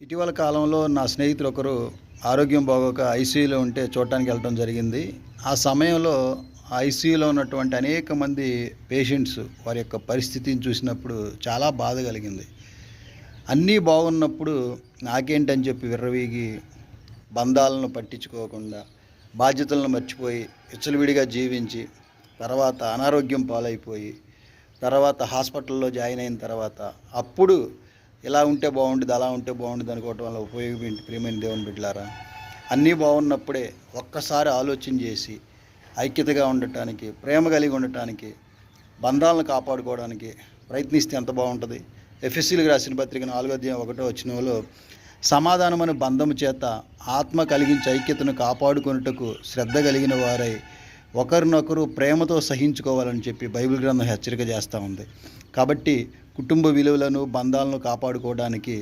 ఇటీవల కాలంలో నా స్నేహితులు ఒకరు ఆరోగ్యం బాగోక ఐసీయూలో ఉంటే చూడటానికి వెళ్ళడం జరిగింది. ఆ సమయంలో ఐసీయూలో ఉన్నటువంటి అనేక మంది పేషెంట్స్ వారి యొక్క పరిస్థితిని చూసినప్పుడు చాలా బాధ కలిగింది. అన్నీ బాగున్నప్పుడు నాకేంటని చెప్పి విర్రవీగి బంధాలను పట్టించుకోకుండా, బాధ్యతలను మర్చిపోయి విచ్చలవిడిగా జీవించి, తర్వాత అనారోగ్యం పాలైపోయి, తర్వాత హాస్పిటల్‌లో జాయిన్ అయిన తర్వాత అప్పుడు ఇలా ఉంటే బాగుండేది, అలా ఉంటే బాగుండేది అనుకోవటం వల్ల ఉపయోగం ఏంటి ప్రియమైన దేవుని బిడ్డలారా? అన్నీ బాగున్నప్పుడే ఒక్కసారి ఆలోచన చేసి ఐక్యతగా ఉండటానికి, ప్రేమ కలిగి ఉండటానికి, బంధాలను కాపాడుకోవడానికి ప్రయత్నిస్తే ఎంత బాగుంటుంది. ఎఫెసీయులకు రాసిన పత్రిక 4:1 సమాధానమను బంధము చేత ఆత్మ కలిగించి ఐక్యతను కాపాడుకొనుటకు శ్రద్ధ కలిగిన వారై ఒకరినొకరు ప్రేమతో సహించుకోవాలని చెప్పి బైబిల్ గ్రంథం హెచ్చరిక చేస్తూ ఉంది. కాబట్టి కుటుంబ విలువలను, బంధాలను కాపాడుకోవడానికి